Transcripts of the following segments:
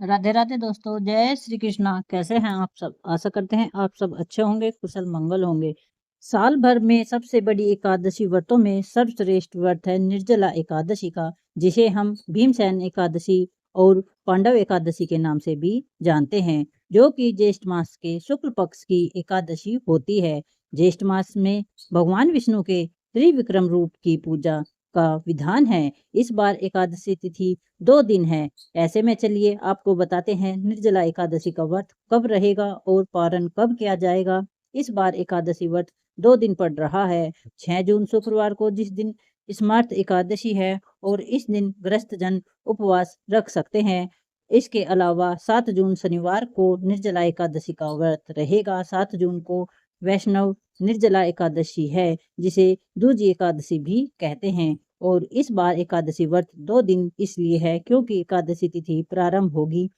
राधे राधे दोस्तों, जय श्री कृष्णा। कैसे हैं आप सब? आशा करते हैं आप सब अच्छे होंगे, कुशल मंगल होंगे। साल भर में सबसे बड़ी एकादशी व्रतों में सर्वश्रेष्ठ व्रत है निर्जला एकादशी का, जिसे हम भीमसेन एकादशी और पांडव एकादशी के नाम से भी जानते हैं, जो कि ज्येष्ठ मास के शुक्ल पक्ष की एकादशी होती है। ज्येष्ठ मास में भगवान विष्णु के त्रिविक्रम रूप की पूजा का विधान है। इस बार एकादशी तिथि 2 दिन है। ऐसे में चलिए आपको बताते हैं निर्जला एकादशी का व्रत कब रहेगा और पारण कब किया जाएगा। इस बार एकादशी व्रत 2 दिन पड़ रहा है। 6 जून शुक्रवार को, जिस दिन स्मार्त एकादशी है, और इस दिन ग्रस्त जन उपवास रख सकते हैं। इसके अलावा 7 जून शनिवार को निर्जला एकादशी का व्रत रहेगा। 7 जून को वैष्णव निर्जला एकादशी है, जिसे दूजी एकादशी भी कहते हैं। और इस बार एकादशी व्रत 2 दिन इसलिए है क्योंकि एकादशी तिथि प्रारंभ होगी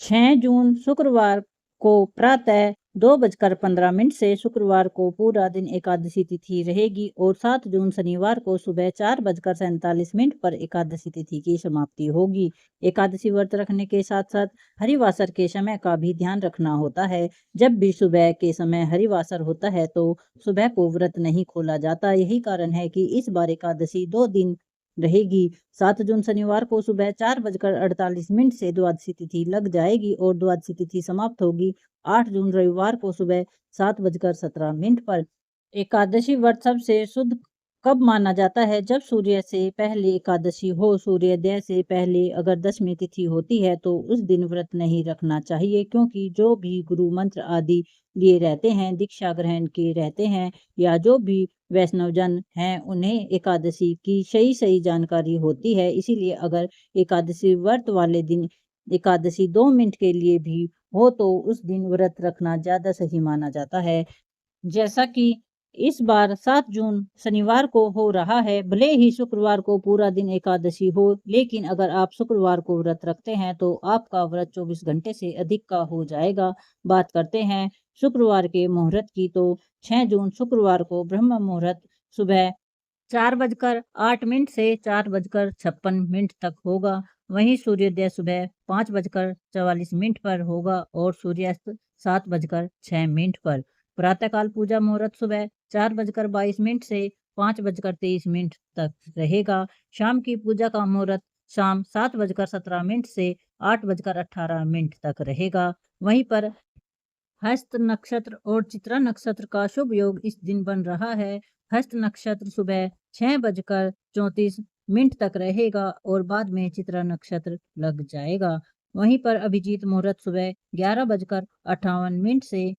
6 जून शुक्रवार को प्रातः 2:15 से। शुक्रवार को पूरा दिन एकादशी तिथि रहेगी और 7 जून शनिवार को सुबह 4:47 पर एकादशी तिथि की समाप्ति होगी। एकादशी व्रत रखने के साथ साथ हरिवासर के समय का भी ध्यान रखना होता है। जब भी सुबह के समय हरिवासर होता है तो सुबह को व्रत नहीं खोला जाता। यही कारण है कि इस बार एकादशी 2 दिन रहेगी। 7 जून शनिवार को सुबह 4:48 से द्वादशी तिथि लग जाएगी और द्वादशी तिथि समाप्त होगी 8 जून रविवार को सुबह 7:17 पर। एकादशी व्रत सबसे शुद्ध कब माना जाता है? जब सूर्य से पहले एकादशी हो। सूर्योदय से पहले अगर दशमी तिथि होती है तो उस दिन व्रत नहीं रखना चाहिए, क्योंकि जो भी गुरु मंत्र आदि लिए रहते हैं, दीक्षा ग्रहण किए रहते हैं, या जो भी वैष्णव जन हैं, उन्हें एकादशी की सही सही जानकारी होती है। इसीलिए अगर एकादशी व्रत वाले दिन एकादशी 2 मिनट के लिए भी हो तो उस दिन व्रत रखना ज्यादा सही माना जाता है। जैसा कि इस बार 7 जून शनिवार को हो रहा है, भले ही शुक्रवार को पूरा दिन एकादशी हो, लेकिन अगर आप शुक्रवार को व्रत रखते हैं तो आपका व्रत 24 घंटे से अधिक का हो जाएगा। बात करते हैं शुक्रवार के मुहूर्त की, तो 6 जून शुक्रवार को ब्रह्म मुहूर्त सुबह 4:08 से 4:56 तक होगा। वहीं सूर्योदय सुबह 5:44 पर होगा और सूर्यास्त 7:06 पर। प्रातःकाल पूजा मुहूर्त सुबह 4:22 से 5:23 तक रहेगा। शाम की पूजा का मुहूर्त शाम 7:17 से 8:18 तक रहेगा। वहीं पर हस्त नक्षत्र और चित्रा नक्षत्र का शुभ योग इस दिन बन रहा है। हस्त नक्षत्र सुबह 6:34 तक रहेगा और बाद में चित्रा नक्षत्र लग जाएगा। वहीं पर अभिजीत मुहूर्त सुबह 11:58 से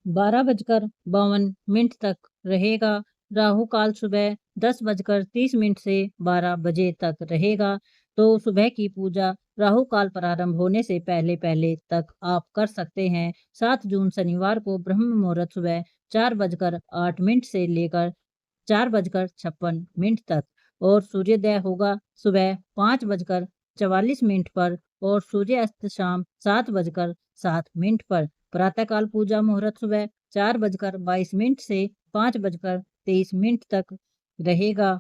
12:52 तक रहेगा। राहु काल सुबह 10:30 से 12 बजे तक रहेगा। तो सुबह की पूजा राहु काल प्रारंभ होने से पहले पहले तक आप कर सकते हैं। 7 जून शनिवार को ब्रह्म मुहूर्त सुबह 4:08 से लेकर 4:56 तक, और सूर्योदय होगा सुबह 5:44 पर और सूर्यास्त शाम 7:07 पर। प्रातःकाल पूजा मुहूर्त सुबह 4:22 से 5:23 तक रहेगा।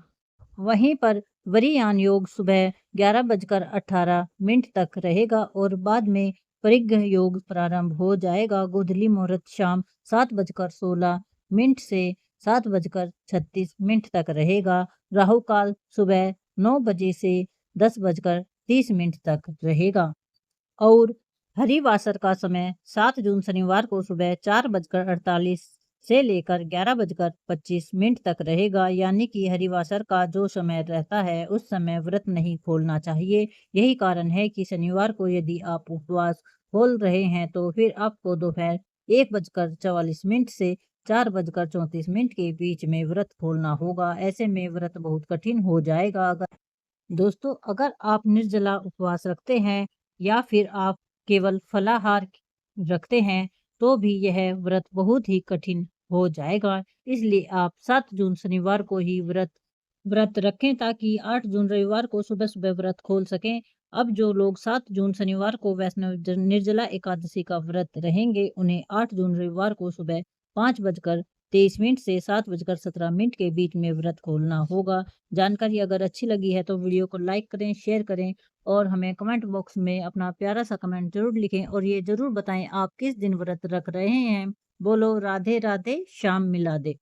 वहीं पर वरीयान योग सुबह 11:18 तक रहेगा और बाद में परिघ योग प्रारंभ हो जाएगा। गोधूली मुहूर्त शाम 7:16 से 7:36 तक रहेगा। राहु काल सुबह 9 बजे से 10:30 तक रहेगा। और हरिवासर का समय 7 जून शनिवार को सुबह 4:48 से लेकर 11:25 तक रहेगा। यानी कि हरिवासर का जो समय रहता है उस समय व्रत नहीं खोलना चाहिए। यही कारण है कि शनिवार को यदि आप उपवास खोल रहे हैं तो फिर आपको दोपहर 1:44 से 4:34 के बीच में व्रत खोलना होगा। ऐसे में व्रत बहुत कठिन हो जाएगा। दोस्तों, अगर आप निर्जला उपवास रखते हैं या फिर आप केवल फलाहार रखते हैं तो भी यह व्रत बहुत ही कठिन हो जाएगा। इसलिए आप 7 जून शनिवार को ही व्रत व्रत रखें ताकि 8 जून रविवार को सुबह सुबह व्रत खोल सकें। अब जो लोग 7 जून शनिवार को वैष्णव निर्जला एकादशी का व्रत रहेंगे, उन्हें 8 जून रविवार को सुबह 5 23 मिनट से 7:17 के बीच में व्रत खोलना होगा। जानकारी अगर अच्छी लगी है तो वीडियो को लाइक करें, शेयर करें और हमें कमेंट बॉक्स में अपना प्यारा सा कमेंट ज़रूर लिखें और ये ज़रूर बताएं आप किस दिन व्रत रख रहे हैं। बोलो राधे राधे, श्याम मिला दे।